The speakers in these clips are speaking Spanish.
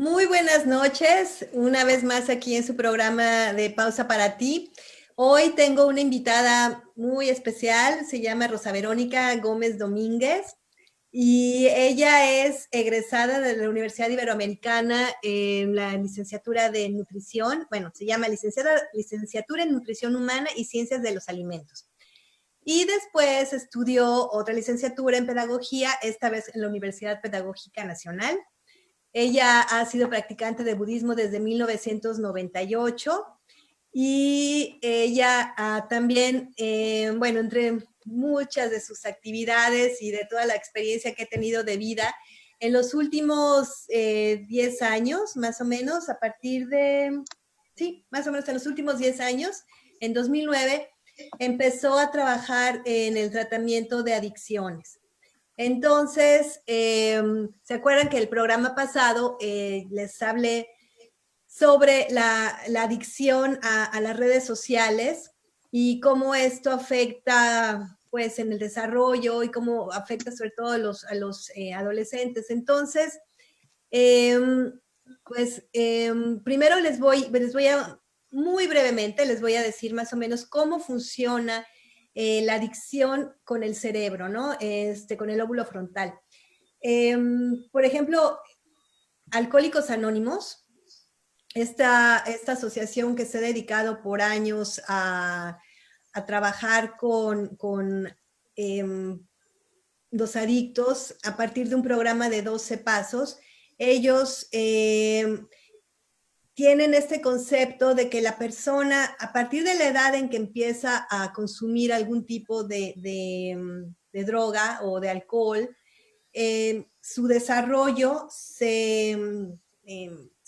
Muy buenas noches, una vez más aquí en su programa de Pausa para Ti. Hoy tengo una invitada muy especial, se llama Rosa Verónica Gómez Domínguez y ella es egresada de la Universidad Iberoamericana en la licenciatura de nutrición, bueno, se llama licenciatura en nutrición humana y ciencias de los alimentos. Y después estudió otra licenciatura en pedagogía, esta vez en la Universidad Pedagógica Nacional. Ella ha sido practicante de budismo desde 1998 y ella también, bueno, entre muchas de sus actividades y de toda la experiencia que ha tenido de vida, en los últimos 10 años, más o menos, a partir de, sí, más o menos en los últimos 10 años, en 2009, empezó a trabajar en el tratamiento de adicciones. Entonces, ¿se acuerdan que el programa pasado les hablé sobre la adicción a las redes sociales y cómo esto afecta pues en el desarrollo y cómo afecta sobre todo a los adolescentes? Entonces, pues primero les voy a, muy brevemente, les voy a decir más o menos cómo funciona la adicción con el cerebro, ¿no? Con el lóbulo frontal. Por ejemplo, Alcohólicos Anónimos, esta asociación que se ha dedicado por años a trabajar con los adictos a partir de un programa de 12 pasos. Ellos tienen este concepto de que la persona, a partir de la edad en que empieza a consumir algún tipo de droga o de alcohol, su desarrollo se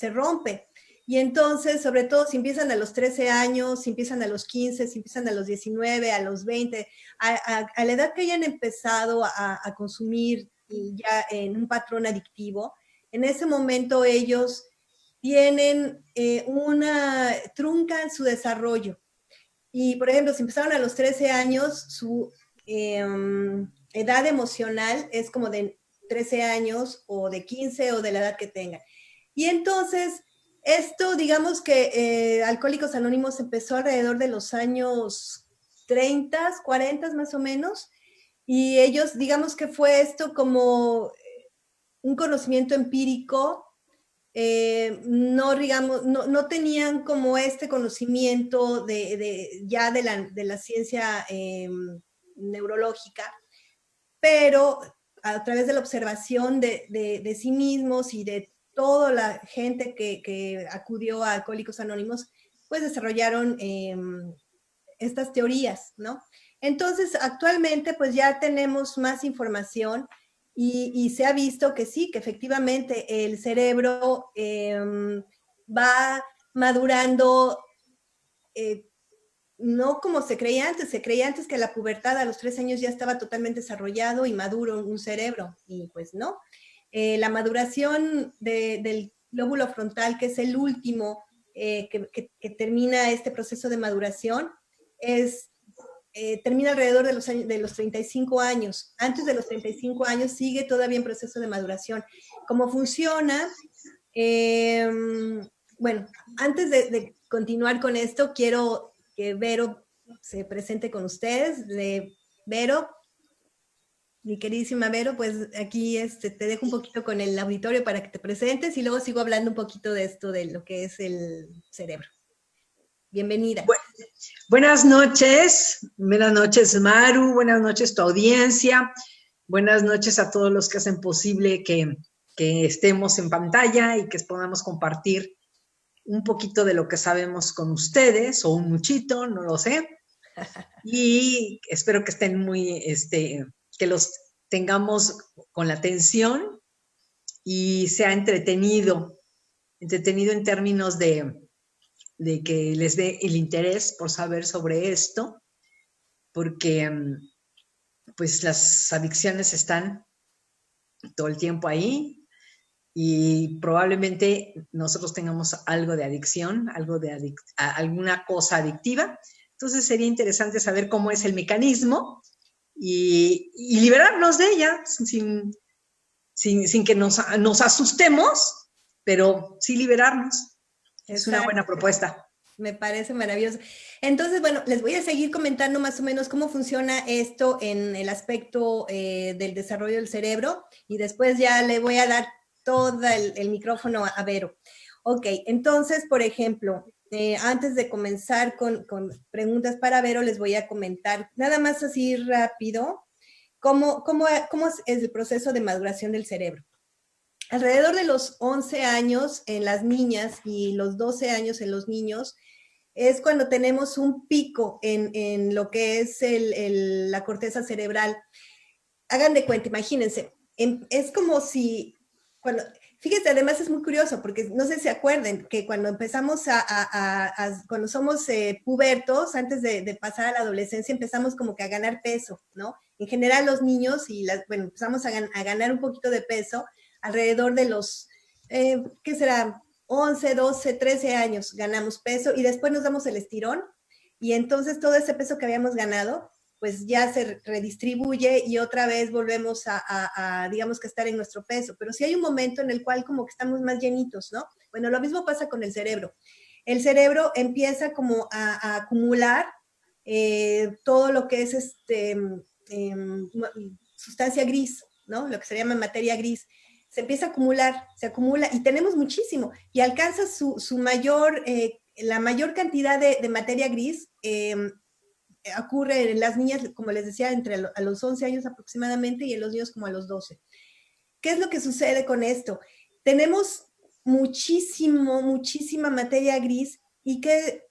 rompe. Y entonces, sobre todo, si empiezan a los 13 años, si empiezan a los 15, si empiezan a los 19, a los 20, a la edad que hayan empezado a consumir ya en un patrón adictivo, en ese momento ellos tienen truncan su desarrollo. Y, por ejemplo, si empezaron a los 13 años, su edad emocional es como de 13 años o de 15 o de la edad que tengan. Y entonces, esto, digamos que Alcohólicos Anónimos empezó alrededor de los años 30, 40 más o menos, y ellos, digamos que fue esto como un conocimiento empírico. No tenían como este conocimiento ya de la ciencia neurológica, pero a través de la observación de sí mismos y de toda la gente que acudió a Alcohólicos Anónimos, pues desarrollaron estas teorías, ¿no? Entonces, actualmente, pues ya tenemos más información y se ha visto que sí, que efectivamente el cerebro va madurando, no como se creía antes que a la pubertad a los 3 años ya estaba totalmente desarrollado y maduro un cerebro, y pues no. La maduración del lóbulo frontal, que es el último que termina este proceso de maduración, termina alrededor de los 35 años. Antes de los 35 años sigue todavía en proceso de maduración. ¿Cómo funciona? Bueno, antes de continuar con esto, quiero que Vero se presente con ustedes. Vero, mi queridísima Vero, pues aquí te dejo un poquito con el auditorio para que te presentes y luego sigo hablando un poquito de esto, de lo que es el cerebro. Bienvenida. Buenas noches Maru, buenas noches tu audiencia, buenas noches a todos los que hacen posible que estemos en pantalla y que podamos compartir un poquito de lo que sabemos con ustedes, o un muchito, no lo sé, y espero que estén muy, que los tengamos con la atención y sea entretenido en términos de que les dé el interés por saber sobre esto, porque pues las adicciones están todo el tiempo ahí y probablemente nosotros tengamos algo de adicción, alguna cosa adictiva. Entonces sería interesante saber cómo es el mecanismo y liberarnos de ella sin que nos asustemos, pero sí liberarnos. Es una Exacto. buena propuesta. Me parece maravilloso. Entonces, bueno, les voy a seguir comentando más o menos cómo funciona esto en el aspecto del desarrollo del cerebro y después ya le voy a dar todo el micrófono a Vero. Ok, entonces, por ejemplo, antes de comenzar con preguntas para Vero, les voy a comentar nada más así rápido cómo es el proceso de maduración del cerebro. Alrededor de los 11 años en las niñas y los 12 años en los niños, es cuando tenemos un pico en lo que es la corteza cerebral. Hagan de cuenta, imagínense, es como si, fíjense, además es muy curioso, porque no sé si se acuerden que cuando empezamos cuando somos pubertos, antes de pasar a la adolescencia, empezamos como que a ganar peso, ¿no? En general los niños, bueno, empezamos a ganar un poquito de peso alrededor de los, ¿qué será? 11, 12, 13 años ganamos peso y después nos damos el estirón y entonces todo ese peso que habíamos ganado pues ya se redistribuye y otra vez volvemos digamos que estar en nuestro peso. Pero sí hay un momento en el cual como que estamos más llenitos, ¿no? Bueno, lo mismo pasa con el cerebro. El cerebro empieza como a acumular todo lo que es sustancia gris, ¿no? Lo que se llama materia gris. Se empieza a acumular, se acumula y tenemos muchísimo y alcanza su mayor, la mayor cantidad de materia gris ocurre en las niñas, como les decía, a los 11 años aproximadamente y en los niños como a los 12. ¿Qué es lo que sucede con esto? Tenemos muchísima materia gris y que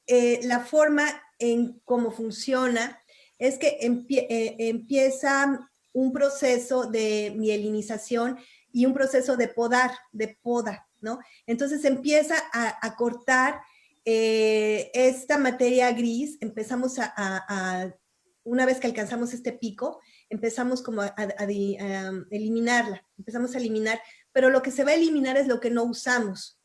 la forma en cómo funciona es que empieza un proceso de mielinización y un proceso de poda, ¿no? Entonces empieza a cortar esta materia gris, empezamos una vez que alcanzamos este pico, empezamos como a eliminarla, empezamos a eliminar, pero lo que se va a eliminar es lo que no usamos.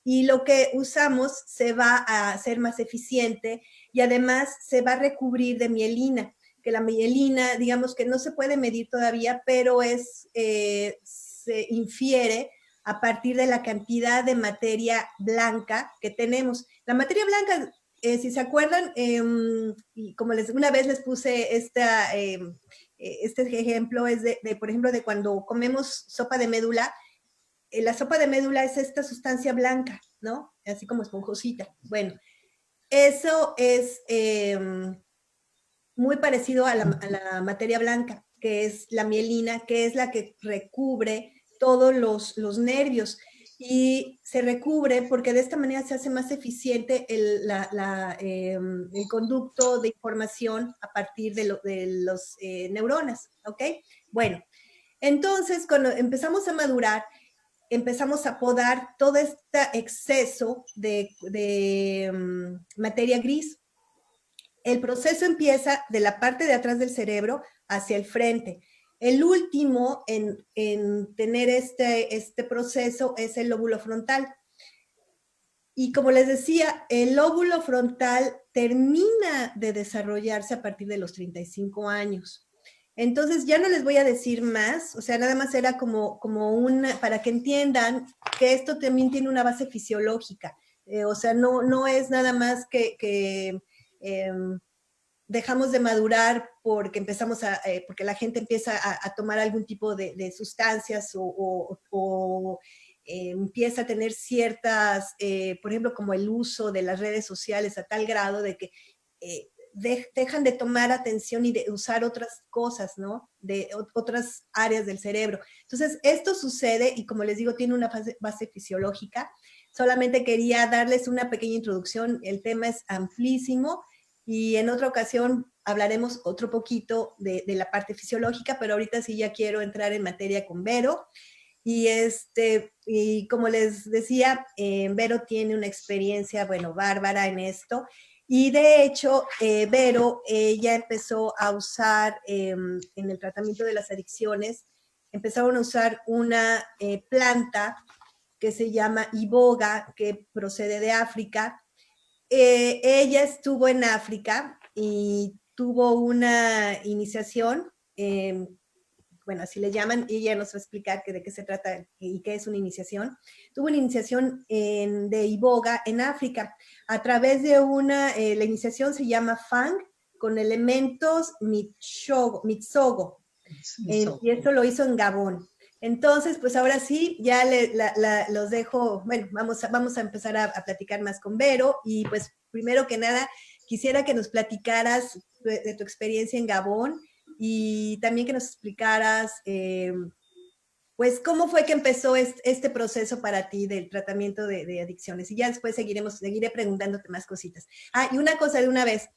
Y lo que usamos se va a hacer más eficiente y además se va a recubrir de mielina, que la mielina, digamos que no se puede medir todavía, pero se infiere a partir de la cantidad de materia blanca que tenemos. La materia blanca, si se acuerdan, y como una vez les puse este ejemplo, es por ejemplo, de cuando comemos sopa de médula. La sopa de médula es esta sustancia blanca, ¿no? Así como esponjosita. Bueno, eso es muy parecido a la materia blanca, que es la mielina, que es la que recubre todos los nervios. Y se recubre porque de esta manera se hace más eficiente el conducto de información a partir de los neuronas, ¿ok? Bueno, entonces cuando empezamos a madurar, empezamos a podar todo este exceso de materia gris. El proceso empieza de la parte de atrás del cerebro hacia el frente. El último en tener este proceso es el lóbulo frontal. Y como les decía, el lóbulo frontal termina de desarrollarse a partir de los 35 años. Entonces ya no les voy a decir más, o sea, nada más era como para que entiendan que esto también tiene una base fisiológica. O sea, no es nada más que dejamos de madurar porque porque la gente empieza a tomar algún tipo de sustancias o empieza a tener ciertas, por ejemplo, como el uso de las redes sociales a tal grado de que dejan de tomar atención y de usar otras cosas, ¿no? De otras áreas del cerebro. Entonces, esto sucede y como les digo, tiene una base fisiológica. Solamente quería darles una pequeña introducción. El tema es amplísimo y en otra ocasión hablaremos otro poquito de la parte fisiológica, pero ahorita sí ya quiero entrar en materia con Vero. Y como les decía, Vero tiene una experiencia, bueno, bárbara en esto. Y de hecho, Vero ya empezó a usar en el tratamiento de las adicciones, empezaron a usar una planta que se llama iboga, que procede de África. Ella estuvo en África y tuvo una iniciación bueno, así le llaman, y ella nos va a explicar de qué se trata y qué es una iniciación. Tuvo una iniciación de iboga en África, a través de la iniciación se llama Fang, con elementos Mitsogo, y esto lo hizo en Gabón. Entonces, pues ahora sí, ya los dejo, bueno, vamos a empezar a platicar más con Vero, y pues primero que nada, quisiera que nos platicaras de tu experiencia en Gabón, y también que nos explicaras, pues, cómo fue que empezó este proceso para ti del tratamiento de adicciones. Y ya después seguiré preguntándote más cositas. Ah, y una cosa de una vez.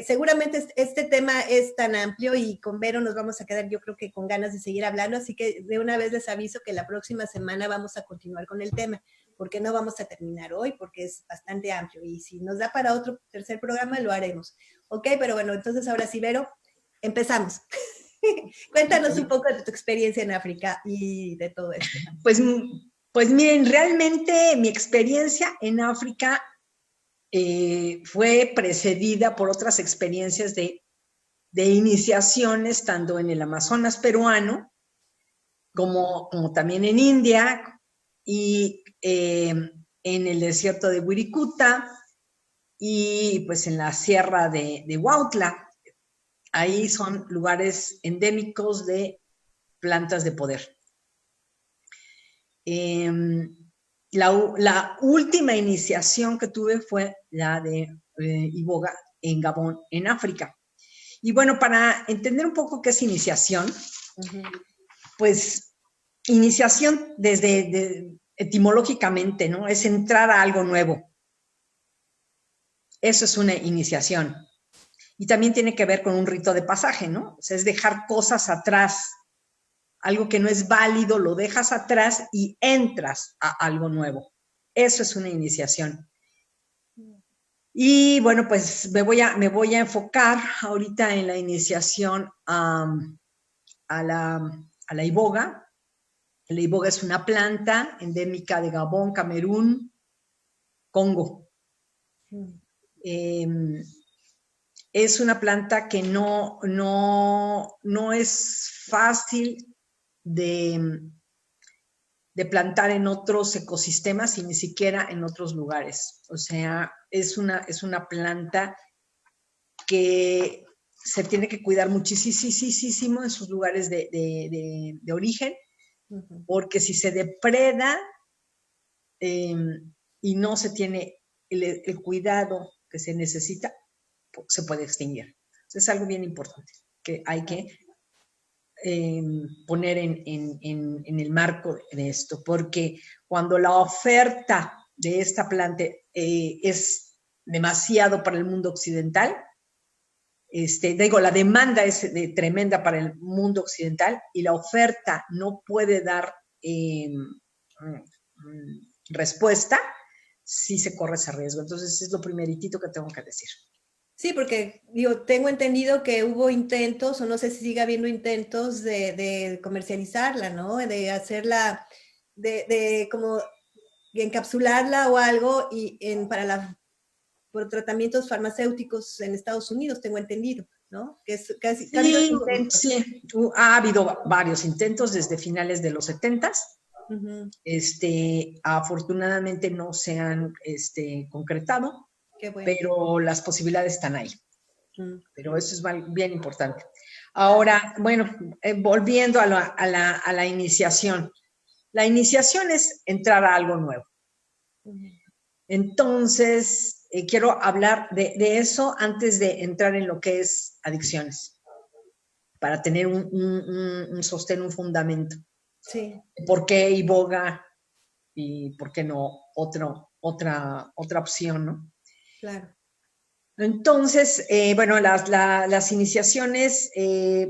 Seguramente este tema es tan amplio y con Vero nos vamos a quedar, yo creo que con ganas de seguir hablando, así que de una vez les aviso que la próxima semana vamos a continuar con el tema, porque no vamos a terminar hoy, porque es bastante amplio, y si nos da para otro tercer programa, lo haremos. Ok, pero bueno, entonces ahora sí, Vero, empezamos. Cuéntanos un poco de tu experiencia en África y de todo esto. Pues miren, realmente mi experiencia en África fue precedida por otras experiencias de iniciaciones, tanto en el Amazonas peruano, como también en India, y en el desierto de Wirikuta, y pues en la sierra de Huautla. Ahí son lugares endémicos de plantas de poder. La última iniciación que tuve fue la de iboga en Gabón, en África. Y bueno, para entender un poco qué es iniciación, pues iniciación etimológicamente, ¿no? Es entrar a algo nuevo. Eso es una iniciación. Y también tiene que ver con un rito de pasaje, ¿no? O sea, es dejar cosas atrás. Algo que no es válido, lo dejas atrás y entras a algo nuevo. Eso es una iniciación. Y bueno, pues me voy a enfocar ahorita en la iniciación a la iboga. La iboga es una planta endémica de Gabón, Camerún, Congo. Es una planta que no es fácil de plantar en otros ecosistemas y ni siquiera en otros lugares. O sea, es una planta que se tiene que cuidar muchísimo en sus lugares de origen, porque si se depreda y no se tiene el cuidado que se necesita, se puede extinguir. Es algo bien importante que hay que poner en el marco de esto, porque cuando la oferta de esta planta es demasiado para el mundo occidental, la demanda es tremenda para el mundo occidental y la oferta no puede dar respuesta, sí se corre ese riesgo. Entonces es lo primeritito que tengo que decir. Sí, porque tengo entendido que hubo intentos, o no sé si sigue habiendo intentos de comercializarla, ¿no? De hacerla, como encapsularla o algo por tratamientos farmacéuticos en Estados Unidos, tengo entendido, ¿no? Que casi ha habido intentos. Sí, ha habido varios intentos desde finales de los 70s. Afortunadamente no se han concretado. Bueno. Pero las posibilidades están ahí. Pero eso es bien importante. Ahora, bueno, volviendo a la iniciación. La iniciación es entrar a algo nuevo. Entonces, quiero hablar de eso antes de entrar en lo que es adicciones, para tener un sostén, un fundamento. Sí. ¿Por qué iboga y por qué no otra opción, no? Claro. Entonces, bueno, las iniciaciones,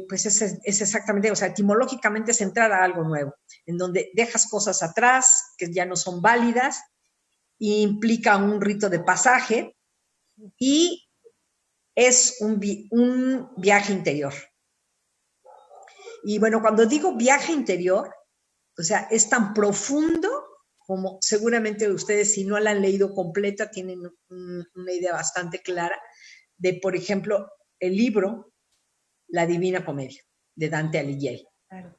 pues es exactamente, o sea, etimológicamente es entrar a algo nuevo, en donde dejas cosas atrás que ya no son válidas, e implica un rito de pasaje y es un viaje interior. Y bueno, cuando digo viaje interior, o sea, es tan profundo como seguramente ustedes, si no la han leído completa, tienen una idea bastante clara de, por ejemplo, el libro La Divina Comedia, de Dante Alighieri. Claro.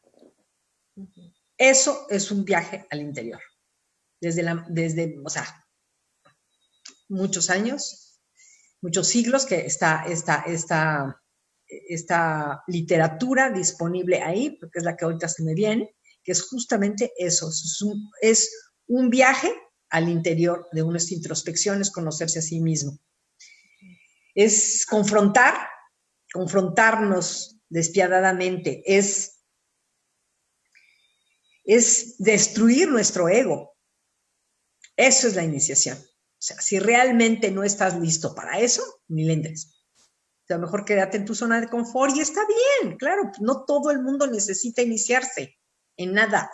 Uh-huh. Eso es un viaje al interior. Desde o sea, muchos años, muchos siglos que está esta literatura disponible ahí, porque es la que ahorita se me viene, que es justamente eso, es un viaje al interior de unas introspecciones, conocerse a sí mismo. Es confrontarnos despiadadamente, es destruir nuestro ego. Eso es la iniciación. O sea, si realmente no estás listo para eso, ni le entres. O sea, mejor quédate en tu zona de confort y está bien, claro, no todo el mundo necesita iniciarse en nada.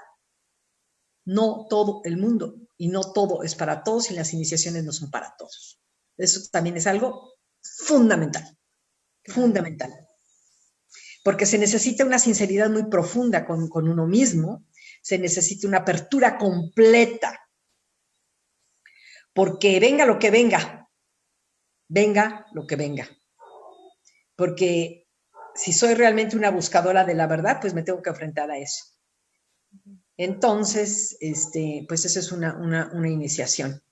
No todo el mundo y no todo es para todos y las iniciaciones no son para todos. Eso también es algo fundamental, fundamental. Porque se necesita una sinceridad muy profunda con uno mismo, se necesita una apertura completa. Porque venga lo que venga, venga lo que venga. Porque si soy realmente una buscadora de la verdad, pues me tengo que enfrentar a eso. Entonces, pues eso es una iniciación.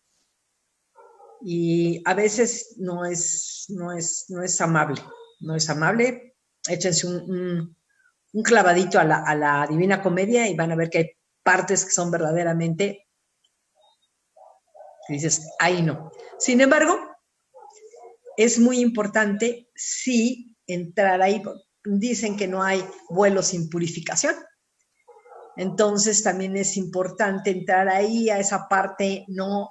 Y a veces no es amable, no es amable. Échense un clavadito a la Divina Comedia y van a ver que hay partes que son verdaderamente, y dices, ahí no. Sin embargo, es muy importante sí entrar ahí. Dicen que no hay vuelo sin purificación. Entonces también es importante entrar ahí a esa parte no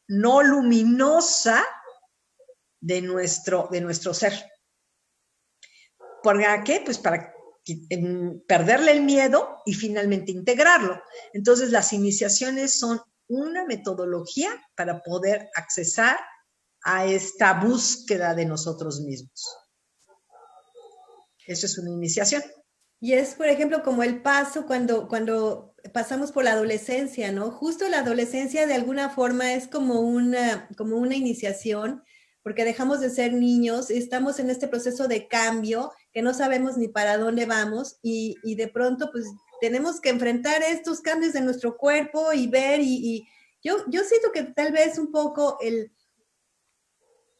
luminosa de nuestro ser. ¿Para qué? Pues para perderle el miedo y finalmente integrarlo. Entonces las iniciaciones son una metodología para poder accesar a esta búsqueda de nosotros mismos. Eso es una iniciación. Y es, por ejemplo, como el paso cuando pasamos por la adolescencia, ¿no? Justo la adolescencia de alguna forma es como una iniciación, porque dejamos de ser niños, estamos en este proceso de cambio que no sabemos ni para dónde vamos y de pronto pues tenemos que enfrentar estos cambios de nuestro cuerpo y ver y yo siento que tal vez un poco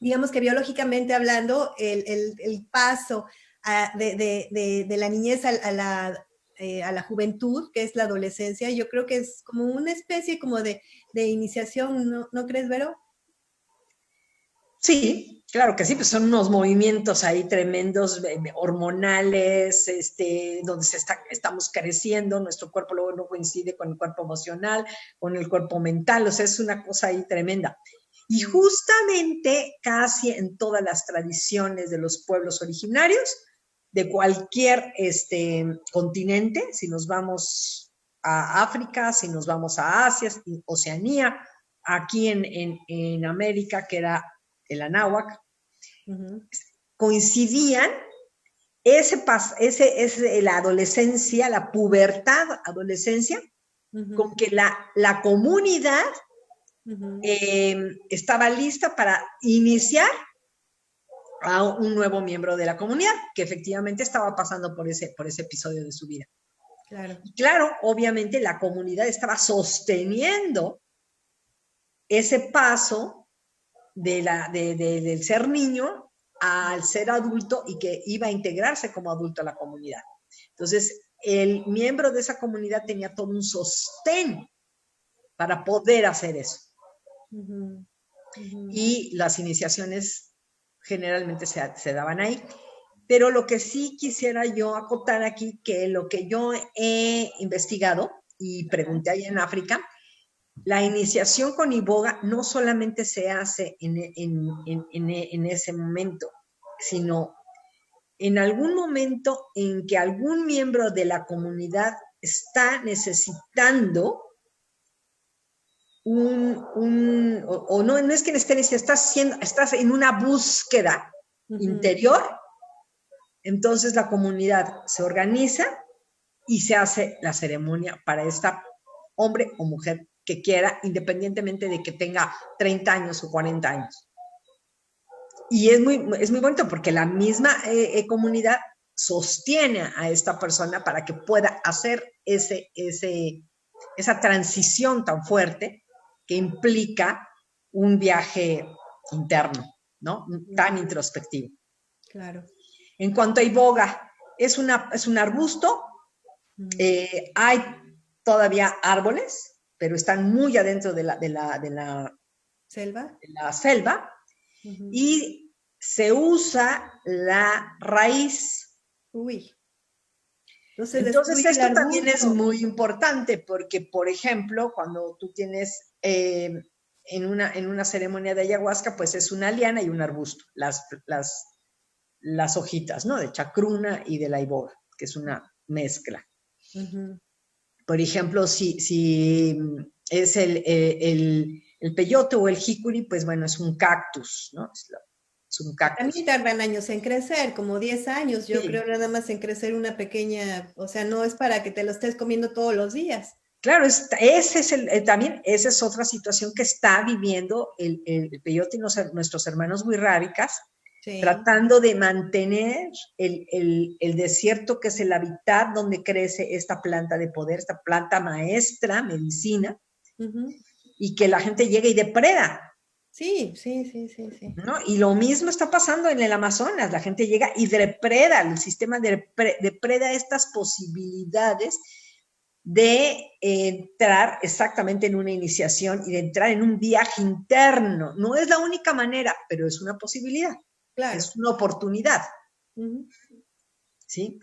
digamos que biológicamente hablando, el paso de la niñez a la juventud, que es la adolescencia, yo creo que es como una especie como de iniciación, ¿no crees, Vero? Sí, claro que sí, pues son unos movimientos ahí tremendos, hormonales, donde estamos creciendo, nuestro cuerpo luego no coincide con el cuerpo emocional, con el cuerpo mental, o sea, es una cosa ahí tremenda. Y justamente casi en todas las tradiciones de los pueblos originarios, de cualquier continente, si nos vamos a África, si nos vamos a Asia, Oceanía, aquí en América, que era el Anáhuac, coincidían la adolescencia, la pubertad, adolescencia, con que la comunidad estaba lista para iniciar a un nuevo miembro de la comunidad, que efectivamente estaba pasando por ese episodio de su vida. Claro. Y claro, obviamente la comunidad estaba sosteniendo ese paso del ser niño al ser adulto y que iba a integrarse como adulto a la comunidad. Entonces, el miembro de esa comunidad tenía todo un sostén para poder hacer eso. Y las iniciaciones generalmente se daban ahí. Pero lo que sí quisiera yo acotar aquí, que lo que yo he investigado y pregunté ahí en África, la iniciación con iboga no solamente se hace en ese momento, sino en algún momento en que algún miembro de la comunidad está necesitando o no es que esté necesitando, estás en una búsqueda interior, entonces la comunidad se organiza y se hace la ceremonia para esta hombre o mujer que quiera, independientemente de que tenga 30 años o 40 años. Y es muy bonito porque la misma comunidad sostiene a esta persona para que pueda hacer esa transición tan fuerte que implica un viaje interno, ¿no? Tan introspectivo. Claro. En cuanto a iboga, es un arbusto, hay todavía árboles, pero están muy adentro de la selva, y se usa la raíz. Uy. Entonces esto también es muy importante porque, por ejemplo, cuando tú tienes en una ceremonia de ayahuasca, pues es una liana y un arbusto, las hojitas, ¿no? De chacruna y de la iboga, que es una mezcla. Por ejemplo, si es el peyote o el jicuri, pues bueno, es un cactus, ¿no? Es un cactus. También tardan años en crecer, como 10 años, yo creo, nada más en crecer una pequeña, o sea, no es para que te lo estés comiendo todos los días. Claro, también esa es otra situación que está viviendo el peyote y nuestros hermanos wixárikas, tratando de mantener el desierto que es el hábitat donde crece esta planta de poder, esta planta maestra, medicina, y que la gente llega y depreda. Sí. ¿No? Y lo mismo está pasando en el Amazonas, la gente llega y depreda, el sistema depreda estas posibilidades de entrar exactamente en una iniciación y de entrar en un viaje interno. No es la única manera, pero es una posibilidad. Claro. Es una oportunidad. ¿Sí?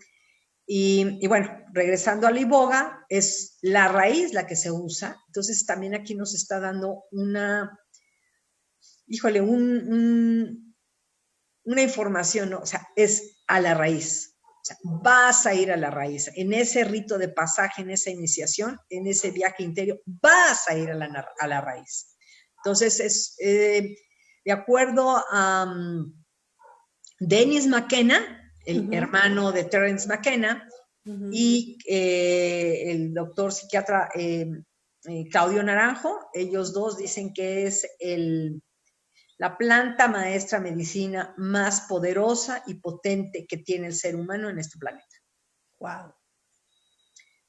Y bueno, regresando a la iboga, es la raíz la que se usa. Entonces también aquí nos está dando una información, ¿no? O sea, es a la raíz. O sea, vas a ir a la raíz. En ese rito de pasaje, en esa iniciación, en ese viaje interior, vas a ir a la raíz. Entonces, es de acuerdo a Dennis McKenna, el hermano de Terence McKenna, y el doctor psiquiatra Claudio Naranjo, ellos dos dicen que es la planta maestra medicina más poderosa y potente que tiene el ser humano en este planeta. Wow.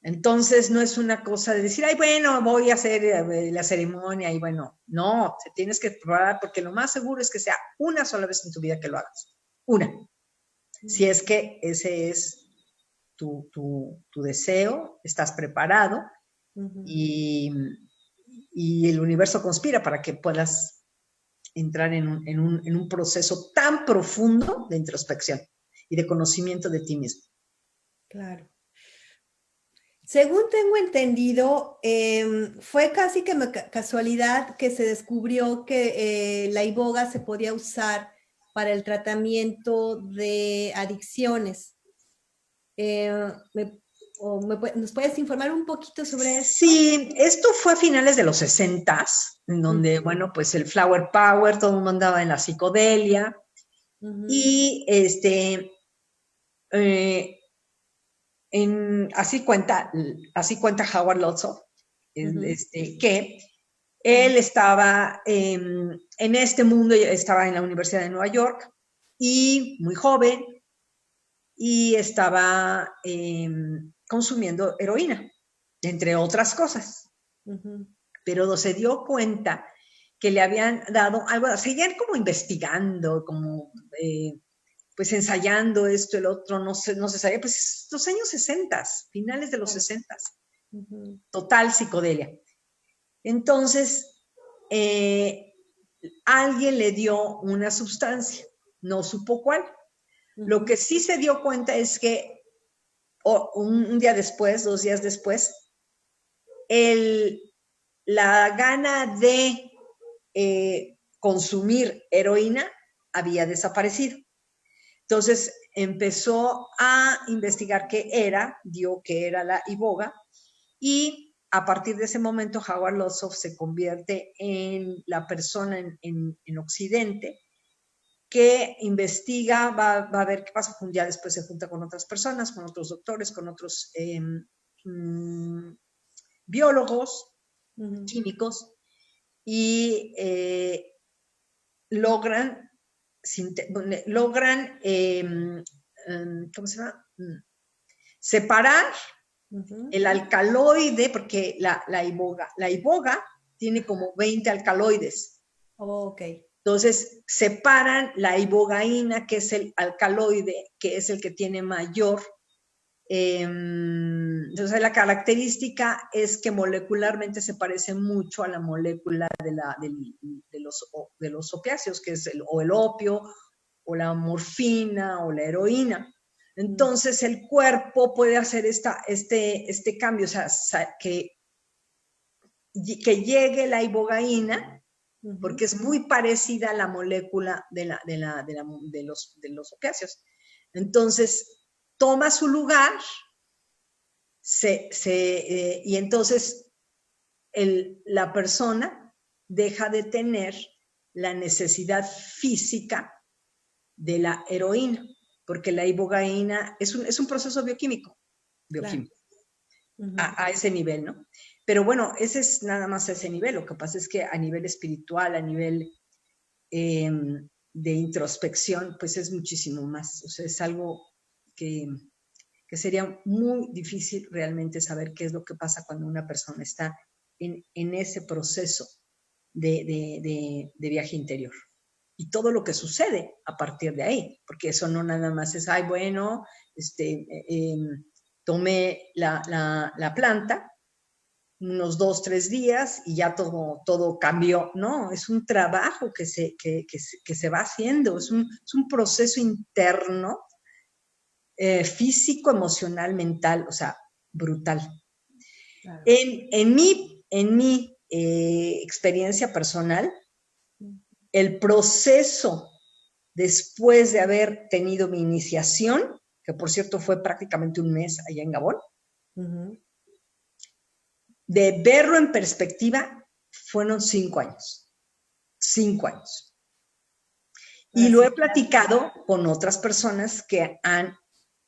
Entonces no es una cosa de decir, ay, bueno, voy a hacer la ceremonia y bueno, no, te tienes que preparar porque lo más seguro es que sea una sola vez en tu vida que lo hagas. Una. Si es que ese es tu deseo, estás preparado y el universo conspira para que puedas entrar en un proceso tan profundo de introspección y de conocimiento de ti mismo. Claro. Según tengo entendido, fue casi que casualidad que se descubrió que la iboga se podía usar para el tratamiento de adicciones. ¿Nos puedes informar un poquito sobre esto? Sí, esto fue a finales de los 60s, en donde, bueno, pues el flower power, todo el mundo andaba en la psicodelia, y así cuenta Howard Lotsof, que él estaba en este mundo, estaba en la Universidad de Nueva York, y muy joven, y estaba consumiendo heroína, entre otras cosas. Pero se dio cuenta que le habían dado algo, seguían como investigando, como pues ensayando esto, el otro, no se sabía, pues los años 60, finales de los 60, total psicodelia. Entonces, alguien le dio una sustancia, no supo cuál. Lo que sí se dio cuenta es que un día después, 2 días después, la gana de consumir heroína había desaparecido. Entonces empezó a investigar qué era, dio que era la iboga, y a partir de ese momento Howard Lotsof se convierte en la persona en Occidente que investiga, va a ver qué pasa. Un día después se junta con otras personas, con otros doctores, con otros biólogos, químicos, y logran ¿cómo se llama? Separar el alcaloide, porque la iboga tiene como 20 alcaloides. Oh, ok. Entonces, separan la ibogaína, que es el alcaloide, que es el que tiene mayor. Entonces, la característica es que molecularmente se parece mucho a la molécula de los opiáceos, que es el opio, o la morfina, o la heroína. Entonces, el cuerpo puede hacer este cambio, o sea, que llegue la ibogaína, porque es muy parecida a la molécula de los opiáceos. Entonces, toma su lugar y entonces la persona deja de tener la necesidad física de la heroína, porque la ibogaína es un proceso bioquímico. Claro. A ese nivel, ¿no? Pero bueno, ese es nada más ese nivel. Lo que pasa es que a nivel espiritual, a nivel de introspección, pues es muchísimo más. O sea, es algo que sería muy difícil realmente saber qué es lo que pasa cuando una persona está en ese proceso de viaje interior. Y todo lo que sucede a partir de ahí, porque eso no nada más es, ay, bueno, tomé la planta unos 2, 3 días y ya todo cambió. No, es un trabajo que se va haciendo, es un proceso interno, físico, emocional, mental, o sea, brutal. Claro. En mi experiencia personal, el proceso después de haber tenido mi iniciación, que por cierto fue prácticamente un mes allá en Gabón, de verlo en perspectiva, fueron 5 años. 5 años. Y lo he platicado con otras personas que han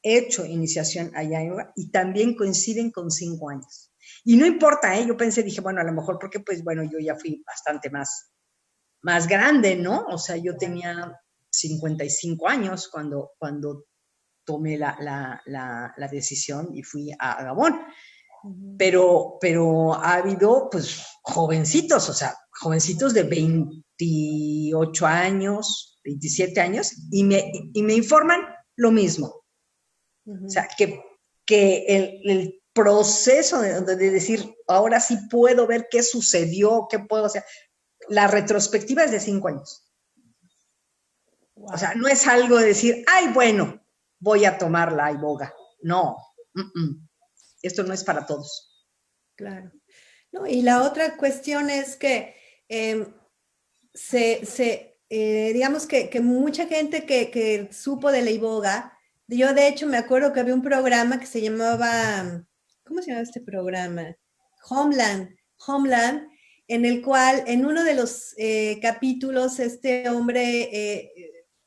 hecho iniciación allá y también coinciden con 5 años. Y no importa, yo dije, bueno, a lo mejor porque, pues, bueno, yo ya fui bastante más grande, ¿no? O sea, yo tenía 55 años cuando tomé la decisión y fui a Gabón. Pero ha habido, pues, jovencitos, o sea, jovencitos de 28 años, 27 años, y me informan lo mismo. O sea, que el proceso de decir, ahora sí puedo ver qué sucedió, qué puedo hacer. La retrospectiva es de 5 años. Wow. O sea, no es algo de decir, ay, bueno, voy a tomar la iboga. No, esto no es para todos. Claro. No, y la otra cuestión es que digamos que mucha gente que supo de la iboga, yo de hecho me acuerdo que había un programa que se llamaba, ¿cómo se llama este programa? Homeland, en el cual en uno de los capítulos este hombre,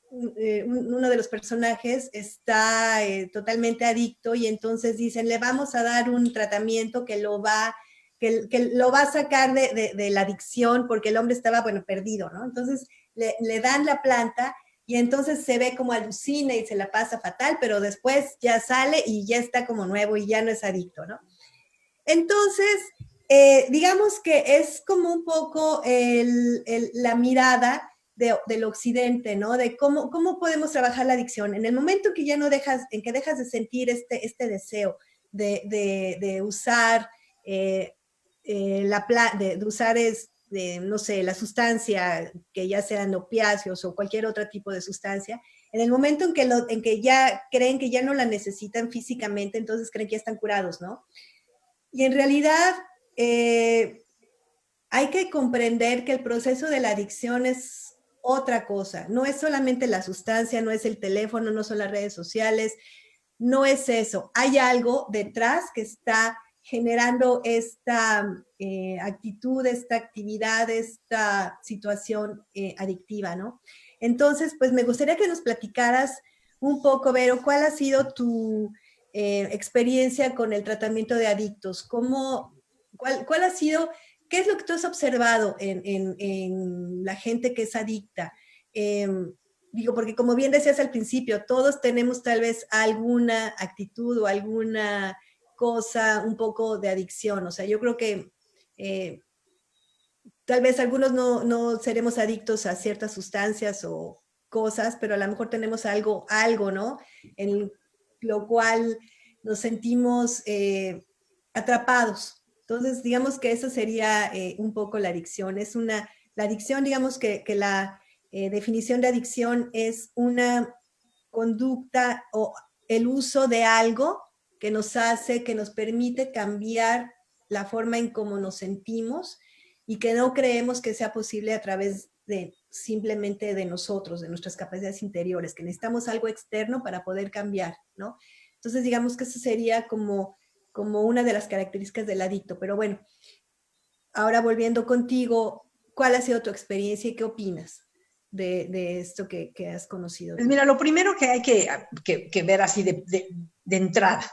uno de los personajes está totalmente adicto y entonces dicen, le vamos a dar un tratamiento que lo va a sacar de la adicción porque el hombre estaba, bueno, perdido, ¿no? Entonces le dan la planta y entonces se ve como alucina y se la pasa fatal, pero después ya sale y ya está como nuevo y ya no es adicto, ¿no? Entonces, digamos que es como un poco la mirada del occidente, ¿no? De cómo podemos trabajar la adicción. En el momento que ya no dejas de sentir este deseo de usar de usar no sé, la sustancia, que ya sean opiáceos o cualquier otro tipo de sustancia, en el momento en que ya creen que ya no la necesitan físicamente, entonces creen que ya están curados, ¿no? Y en realidad hay que comprender que el proceso de la adicción es otra cosa. No es solamente la sustancia, no es el teléfono, no son las redes sociales, no es eso. Hay algo detrás que está generando esta actitud, esta actividad, esta situación adictiva, ¿no? Entonces, pues me gustaría que nos platicaras un poco, Vero, ¿cuál ha sido tu experiencia con el tratamiento de adictos? ¿Cuál ha sido, qué es lo que tú has observado en la gente que es adicta? digo, porque como bien decías al principio, todos tenemos tal vez alguna actitud o alguna cosa un poco de adicción. O sea, yo creo que tal vez algunos no seremos adictos a ciertas sustancias o cosas, pero a lo mejor tenemos algo, ¿no? En lo cual nos sentimos atrapados. Entonces, digamos que eso sería un poco la adicción. La adicción, digamos que la definición de adicción es una conducta o el uso de algo que nos permite cambiar la forma en cómo nos sentimos y que no creemos que sea posible a través de simplemente de nosotros, de nuestras capacidades interiores, que necesitamos algo externo para poder cambiar, ¿no? Entonces, digamos que eso sería como una de las características del adicto. Pero bueno, ahora volviendo contigo, ¿cuál ha sido tu experiencia y qué opinas de esto que has conocido? Pues mira, lo primero que hay que ver así de entrada,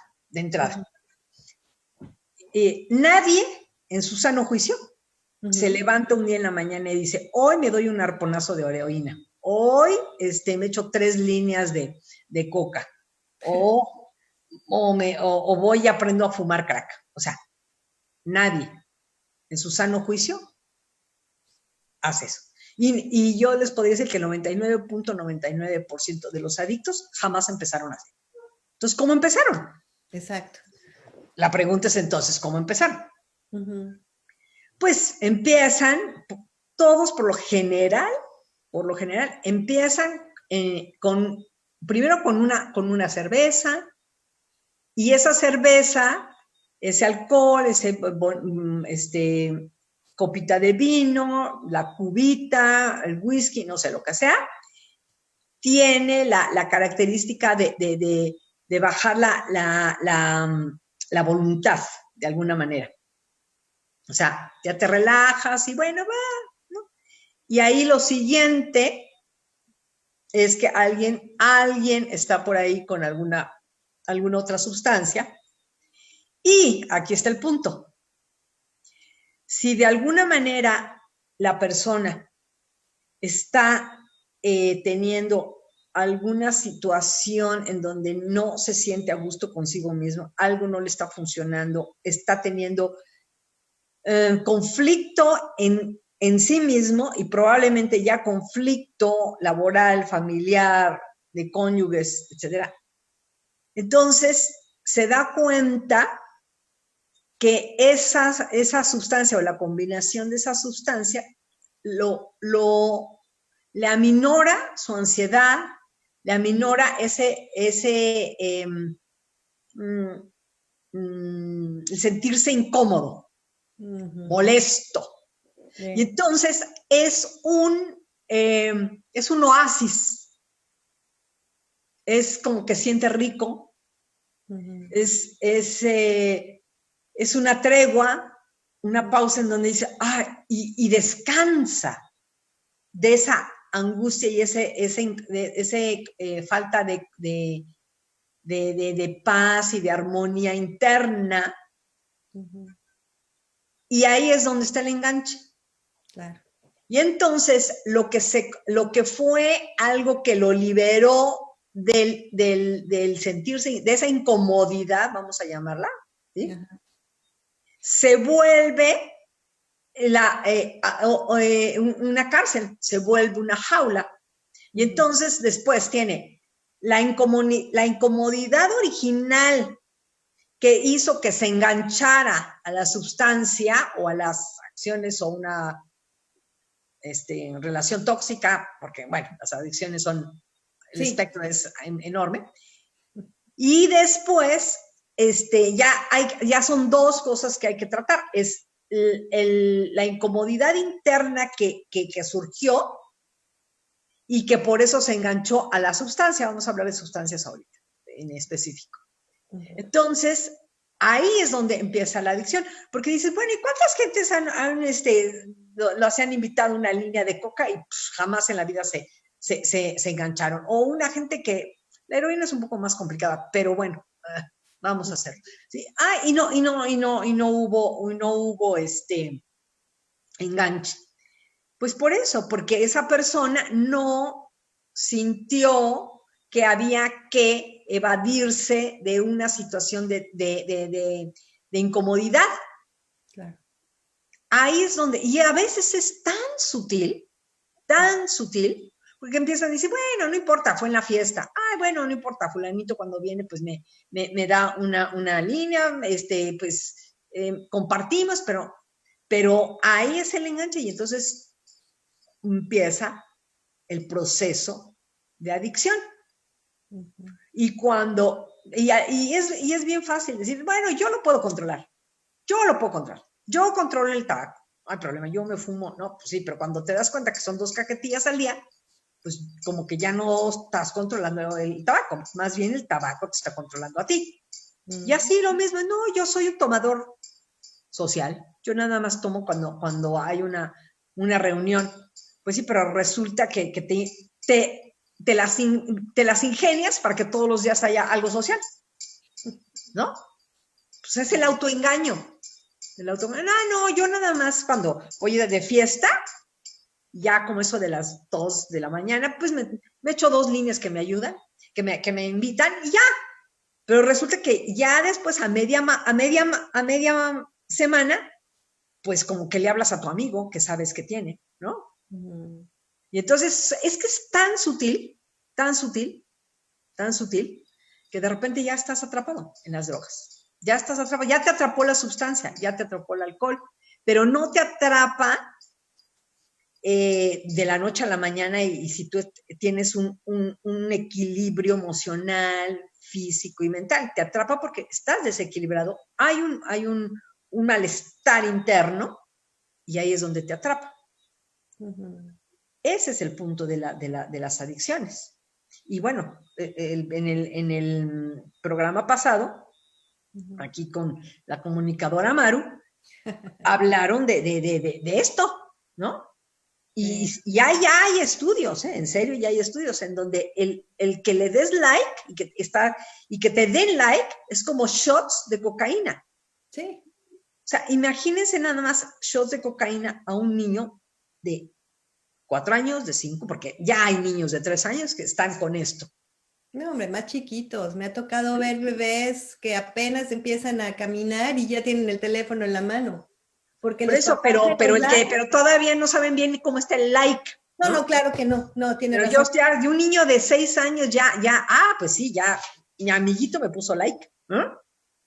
nadie en su sano juicio se levanta un día en la mañana y dice, hoy me doy un arponazo de heroína, hoy me echo 3 líneas de coca, o voy y aprendo a fumar crack. O sea, nadie en su sano juicio hace eso. Y yo les podría decir que el 99.99% de los adictos jamás empezaron así. Entonces, ¿cómo empezaron? Exacto. La pregunta es entonces, ¿cómo empezaron? Pues empiezan, todos por lo general, empiezan primero con una cerveza, y esa cerveza, ese alcohol, copita de vino, la cubita, el whisky, no sé, lo que sea, tiene la característica de bajar la voluntad, de alguna manera. O sea, ya te relajas y bueno, va, ¿no? Y ahí lo siguiente es que alguien está por ahí con alguna otra sustancia. Y aquí está el punto. Si de alguna manera la persona está teniendo alguna situación en donde no se siente a gusto consigo mismo, algo no le está funcionando, está teniendo conflicto en sí mismo y probablemente ya conflicto laboral, familiar, de cónyuges, etc. Entonces se da cuenta que esa sustancia o la combinación de esa sustancia le aminora su ansiedad, le aminora el sentirse incómodo, molesto. Y entonces es un oasis. Es como que siente rico. Es una tregua, una pausa en donde dice, y descansa de esa angustia y ese falta de paz y de armonía interna. Y ahí es donde está el enganche. Claro. Y entonces lo que fue algo que lo liberó del sentirse, de esa incomodidad, vamos a llamarla, ¿sí? Se vuelve una cárcel, se vuelve una jaula. Y entonces después tiene la incomodidad original que hizo que se enganchara a la sustancia o a las acciones o una relación tóxica, porque bueno, las adicciones son, el espectro es enorme. Y después ya son 2 cosas que hay que tratar. Es la incomodidad interna que surgió y que por eso se enganchó a la sustancia. Vamos a hablar de sustancias ahorita, en específico. Entonces, ahí es donde empieza la adicción, porque dices, bueno, ¿y cuántas gentes se han invitado a una línea de coca y pues, jamás en la vida se engancharon? O una gente que la heroína es un poco más complicada, pero bueno, vamos a hacerlo. ¿Sí? Y no hubo enganche. Pues por eso, porque esa persona no sintió que había que evadirse de una situación de incomodidad. Claro. Ahí es donde, y a veces es tan sutil, porque empiezan a decir, bueno, no importa, fue en la fiesta. Ay, bueno, no importa, fulanito cuando viene, pues me da una línea, pues compartimos, pero ahí es el enganche y entonces empieza el proceso de adicción. Y cuando, y es bien fácil decir, bueno, yo lo puedo controlar, yo controlo el tabaco, no hay problema, yo me fumo, no, pues sí, pero cuando te das cuenta que son 2 cajetillas al día, pues como que ya no estás controlando el tabaco, más bien el tabaco te está controlando a ti. Y así lo mismo, no, yo soy un tomador social, yo nada más tomo cuando hay una reunión, pues sí, pero resulta que te las ingenias para que todos los días haya algo social, ¿no? Pues es el autoengaño. No, yo nada más cuando voy de fiesta, ya como eso de las 2 de la mañana, pues me echo 2 líneas que me ayudan, que me invitan y ya. Pero resulta que ya después a media semana, pues como que le hablas a tu amigo que sabes que tiene, ¿no? Y entonces es que es tan sutil, que de repente ya estás atrapado en las drogas. Ya estás atrapado, ya te atrapó la sustancia, ya te atrapó el alcohol, pero no te atrapa de la noche a la mañana y si tú tienes un equilibrio emocional, físico y mental, te atrapa porque estás desequilibrado, hay un malestar interno y ahí es donde te atrapa. Ese es el punto de las adicciones. Y bueno, en el programa pasado, aquí con la comunicadora Maru, hablaron de esto, ¿no? Y ya hay estudios, en serio, ya hay estudios en donde el que le des like y que te den like es como shots de cocaína. Sí. O sea, imagínense nada más shots de cocaína a un niño de 4 años, de 5, porque ya hay niños de 3 años que están con esto. No, hombre, más chiquitos. Me ha tocado ver bebés que apenas empiezan a caminar y ya tienen el teléfono en la mano. Porque Por eso, pero todavía no saben bien cómo está el like. No, claro que no, tiene razón. Pero yo ya de un niño de 6 años pues sí, ya, mi amiguito me puso like.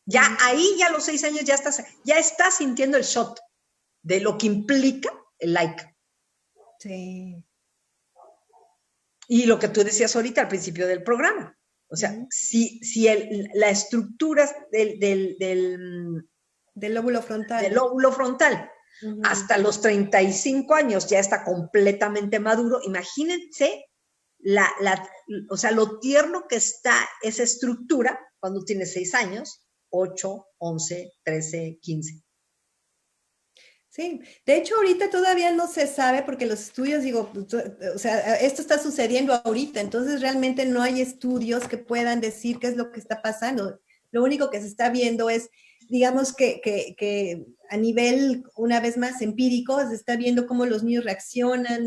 Ya ahí, ya a los 6 años ya estás sintiendo el shot de lo que implica el like. Sí. Y lo que tú decías ahorita al principio del programa. O sea, si la estructura del lóbulo frontal hasta los 35 años ya está completamente maduro, imagínense o sea, lo tierno que está esa estructura cuando tienes 6 años, 8, 11, 13, 15. Sí, de hecho ahorita todavía no se sabe porque los estudios, o sea, esto está sucediendo ahorita, entonces realmente no hay estudios que puedan decir qué es lo que está pasando. Lo único que se está viendo es, digamos que a nivel, una vez más, empírico, se está viendo cómo los niños reaccionan,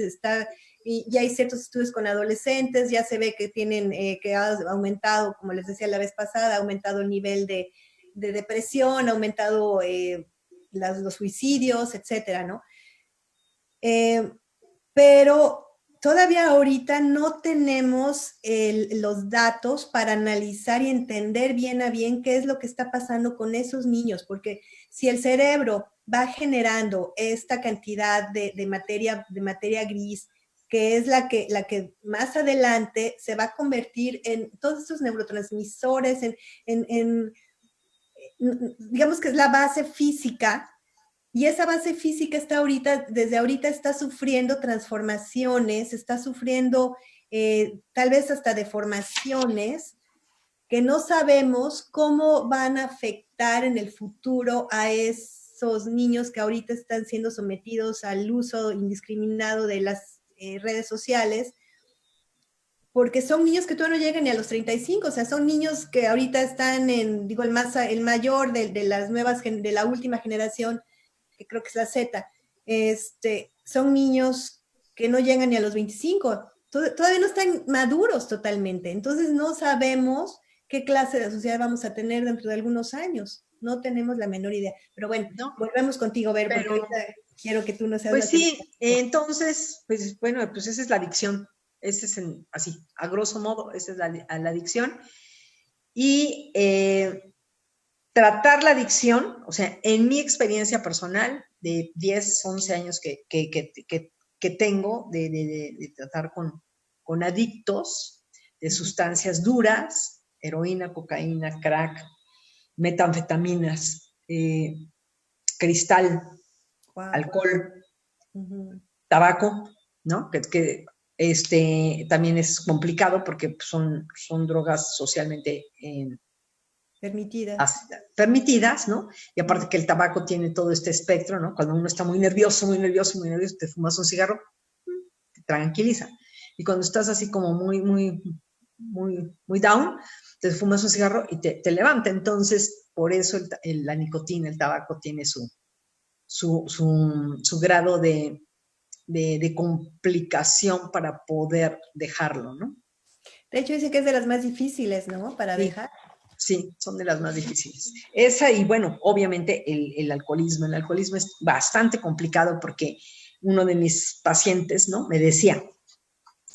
y ya hay ciertos estudios con adolescentes, ya se ve que tienen, que ha aumentado, como les decía la vez pasada, ha aumentado el nivel de depresión, ha aumentado los suicidios, etcétera, ¿no? Pero todavía ahorita no tenemos los datos para analizar y entender bien a bien qué es lo que está pasando con esos niños, porque si el cerebro va generando esta cantidad de materia gris, que es la que más adelante se va a convertir en todos estos neurotransmisores, digamos que es la base física, y esa base física desde ahorita está sufriendo transformaciones, está sufriendo tal vez hasta deformaciones que no sabemos cómo van a afectar en el futuro a esos niños que ahorita están siendo sometidos al uso indiscriminado de las redes sociales, porque son niños que todavía no llegan ni a los 35, o sea, son niños que ahorita están el mayor de las nuevas, de la última generación, que creo que es la Z, son niños que no llegan ni a los 25. todavía no están maduros totalmente, entonces no sabemos qué clase de sociedad vamos a tener dentro de algunos años. No tenemos la menor idea. Pero bueno, ¿no? volvemos contigo, Ver, porque ahorita quiero que tú nos seas Pues la que... sí, entonces, pues bueno, pues esa es la adicción. Ese es así, a grosso modo, esa es la adicción. Y tratar la adicción, o sea, en mi experiencia personal de 10, 11 años que tengo de tratar con adictos de sustancias duras, heroína, cocaína, crack, metanfetaminas, cristal, Wow. alcohol, tabaco, ¿no? También es complicado porque son drogas socialmente permitidas, ¿no? Y aparte que el tabaco tiene todo este espectro, ¿no? Cuando uno está muy nervioso, te fumas un cigarro, te tranquiliza. Y cuando estás así como muy down, te fumas un cigarro y te levanta. Entonces, por eso la nicotina, el tabaco tiene su grado de complicación para poder dejarlo, ¿no? De hecho, dice que es de las más difíciles, ¿no? Para dejar. Sí, son de las más difíciles. Esa y bueno, obviamente el alcoholismo. El alcoholismo es bastante complicado porque uno de mis pacientes, ¿no? Me decía,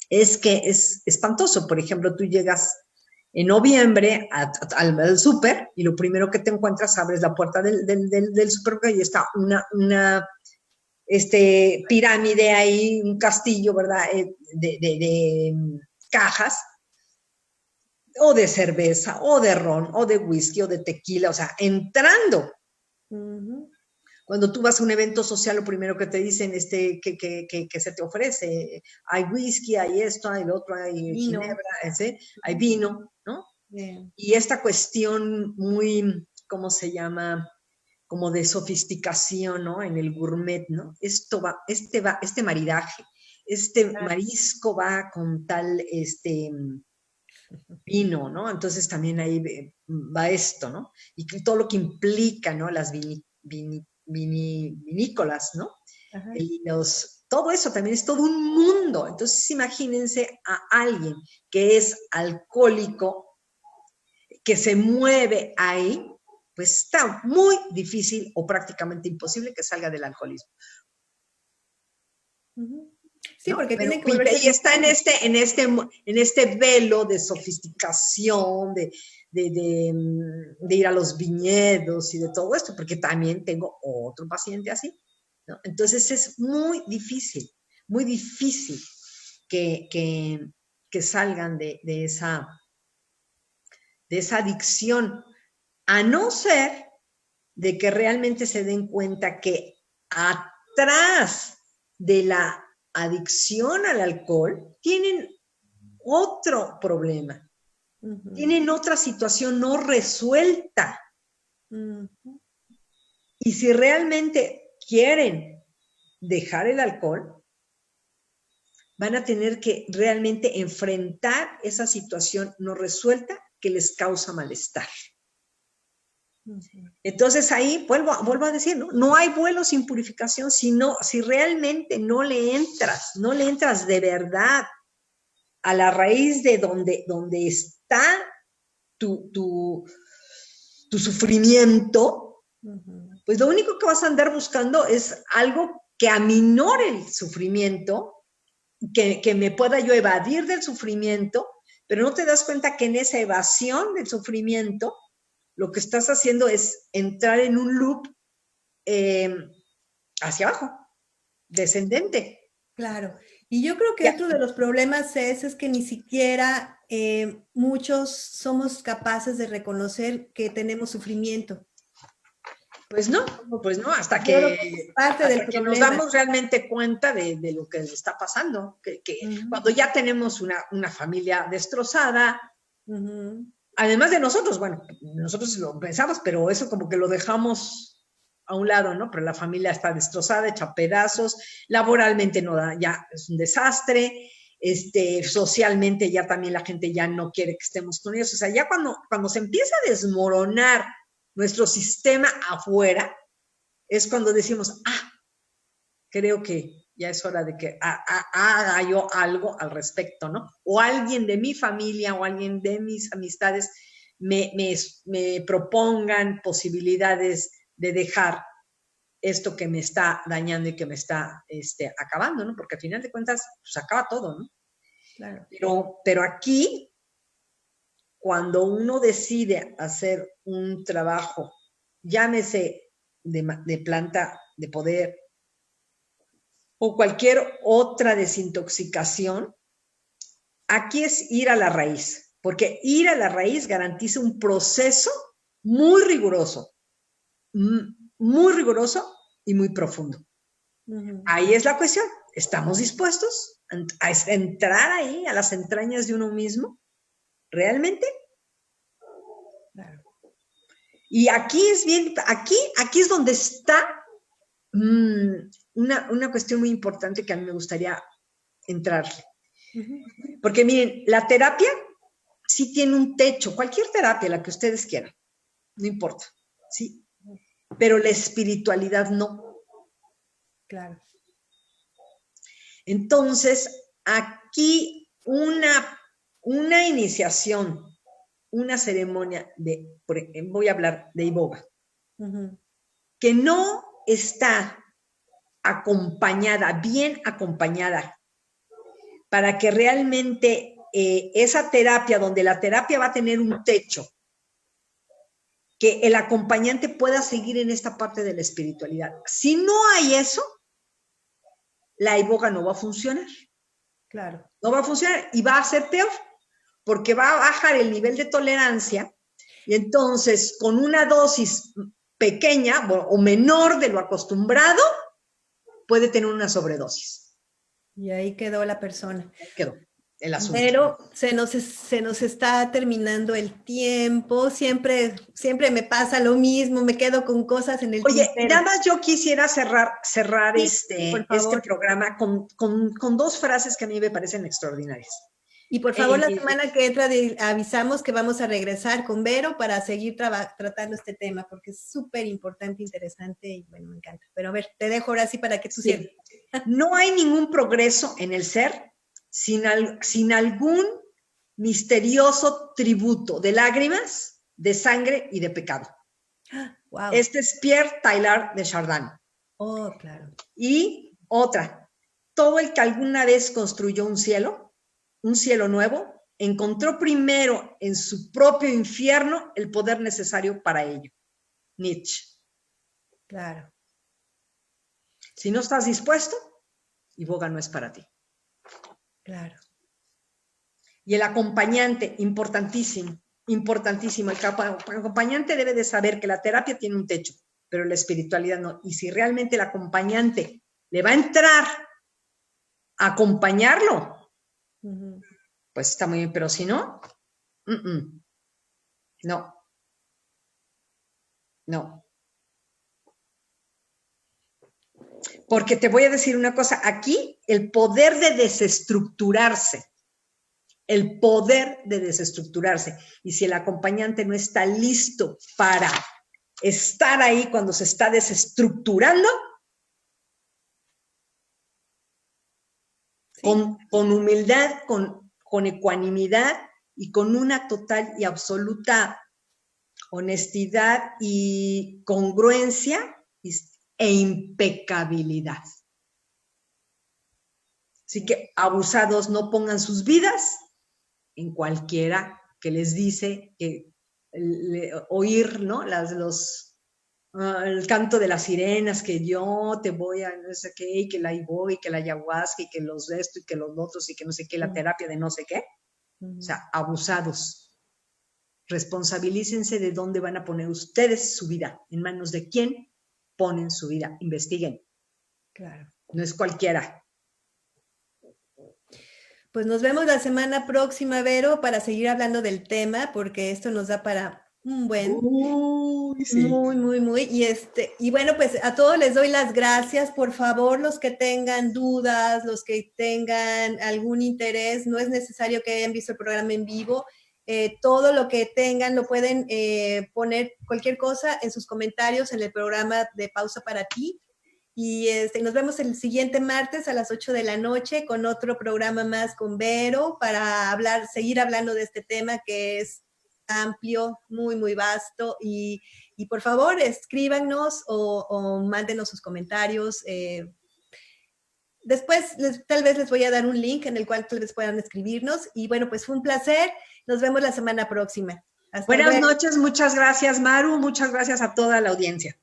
es que es espantoso. Por ejemplo, tú llegas en noviembre al súper y lo primero que te encuentras, abres la puerta del súper y está una pirámide ahí, un castillo, ¿verdad? De cajas, o de cerveza, o de ron, o de whisky, o de tequila, o sea, entrando. Cuando tú vas a un evento social, lo primero que te dicen es que se te ofrece. Hay whisky, hay esto, hay lo otro, hay vino. ginebra, hay vino, ¿no? Yeah. Y esta cuestión muy, ¿cómo se llama? Como de sofisticación, ¿no? En el gourmet, ¿no? Este maridaje, marisco va con tal, vino, ¿no? Entonces también ahí va esto, ¿no? Y todo lo que implica, ¿no? Las vinícolas, ¿no? Todo eso también es todo un mundo. Entonces imagínense a alguien que es alcohólico, que se mueve ahí, pues está muy difícil o prácticamente imposible que salga del alcoholismo. Sí, ¿no? porque Pero, tiene que volverse... Y está en este velo de sofisticación, de ir a los viñedos y de todo esto, porque también tengo otro paciente así, ¿no? Entonces es muy difícil que salgan de esa adicción, a no ser de que realmente se den cuenta que atrás de la adicción al alcohol tienen otro problema, tienen otra situación no resuelta. Y si realmente quieren dejar el alcohol, van a tener que realmente enfrentar esa situación no resuelta que les causa malestar. Entonces ahí vuelvo a decir, no hay vuelo sin purificación, si realmente no le entras de verdad a la raíz de donde está tu sufrimiento, pues lo único que vas a andar buscando es algo que aminore el sufrimiento, que me pueda yo evadir del sufrimiento, pero no te das cuenta que en esa evasión del sufrimiento lo que estás haciendo es entrar en un loop hacia abajo, descendente. Claro. Y yo creo que otro de los problemas es que ni siquiera muchos somos capaces de reconocer que tenemos sufrimiento. Pues no, hasta que nos damos realmente cuenta de lo que está pasando, que cuando ya tenemos una familia destrozada, además de nosotros, bueno, nosotros lo pensamos, pero eso como que lo dejamos a un lado, ¿no? Pero la familia está destrozada, hecha pedazos, laboralmente no da, ya es un desastre, socialmente ya también la gente ya no quiere que estemos con ellos, o sea, ya cuando se empieza a desmoronar nuestro sistema afuera, es cuando decimos, creo que ya es hora de que haga yo algo al respecto, ¿no? O alguien de mi familia o alguien de mis amistades me propongan posibilidades de dejar esto que me está dañando y que me está acabando, ¿no? Porque al final de cuentas, pues acaba todo, ¿no? Claro. Pero aquí, cuando uno decide hacer un trabajo, llámese de planta de poder o cualquier otra desintoxicación, aquí es ir a la raíz, porque ir a la raíz garantiza un proceso muy riguroso y muy profundo. Ahí es la cuestión. ¿Estamos dispuestos a entrar ahí, a las entrañas de uno mismo? ¿Realmente? Claro. Y aquí es bien, aquí es donde está una cuestión muy importante que a mí me gustaría entrarle. Porque miren, la terapia sí tiene un techo, cualquier terapia, la que ustedes quieran, no importa, ¿sí? Pero la espiritualidad no. Claro. Entonces, aquí una iniciación, una ceremonia voy a hablar de iboga, que no está acompañada, bien acompañada, para que realmente esa terapia, donde la terapia va a tener un techo, que el acompañante pueda seguir en esta parte de la espiritualidad. Si no hay eso, la iboga no va a funcionar. Claro. No va a funcionar y va a ser peor, porque va a bajar el nivel de tolerancia y entonces con una dosis pequeña o menor de lo acostumbrado, puede tener una sobredosis. Y ahí quedó la persona. Ahí quedó el asunto. Pero se nos está terminando el tiempo, siempre me pasa lo mismo, me quedo con cosas en el Oye, tintero. nada más yo quisiera cerrar Sí, este programa con dos frases que a mí me parecen extraordinarias. Y por favor, la semana que entra avisamos que vamos a regresar con Vero para seguir tratando este tema, porque es súper importante, interesante y bueno, me encanta. Pero a ver, te dejo ahora sí para que tú cierres. No hay ningún progreso en el ser sin algún misterioso tributo de lágrimas, de sangre y de pecado. Wow. Este es Pierre Teilhard de Chardin. Oh, claro. Y otra, todo el que alguna vez construyó un cielo nuevo, encontró primero en su propio infierno el poder necesario para ello. Nietzsche. Claro. Si no estás dispuesto, iboga no es para ti. Claro. Y el acompañante, importantísimo, importantísimo. El acompañante debe de saber que la terapia tiene un techo, pero la espiritualidad no. Y si realmente el acompañante le va a entrar a acompañarlo, pues está muy bien, pero si no, no. No. Porque te voy a decir una cosa, aquí el poder de desestructurarse, y si el acompañante no está listo para estar ahí cuando se está desestructurando, sí, con humildad, con ecuanimidad y con una total y absoluta honestidad y congruencia e impecabilidad. Así que abusados no pongan sus vidas en cualquiera que les dice que oír, ¿no? El canto de las sirenas, que yo te voy a no sé qué, y que la iboga, y que la ayahuasca, y que los esto, y que los otros, y que no sé qué, la terapia de no sé qué. O sea, abusados. Responsabilícense de dónde van a poner ustedes su vida, en manos de quién ponen su vida, investiguen. Claro. No es cualquiera. Pues nos vemos la semana próxima, Vero, para seguir hablando del tema, porque esto nos da para un buen. Sí. Muy. Y bueno, pues a todos les doy las gracias. Por favor, los que tengan dudas, los que tengan algún interés, no es necesario que hayan visto el programa en vivo. Todo lo que tengan lo pueden poner cualquier cosa en sus comentarios en el programa de Pausa para Ti. Y nos vemos el siguiente martes a las 8 de la noche con otro programa más con Vero para seguir hablando de este tema que es amplio, muy, muy vasto. Y por favor, escríbanos o mándenos sus comentarios. Después tal vez les voy a dar un link en el cual tal vez puedan escribirnos. Y bueno, pues fue un placer. Nos vemos la semana próxima. Buenas noches, muchas gracias, Maru. Muchas gracias a toda la audiencia.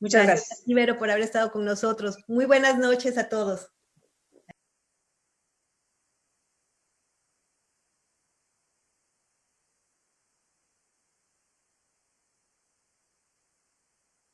Muchas gracias. Gracias, Ibero, por haber estado con nosotros. Muy buenas noches a todos.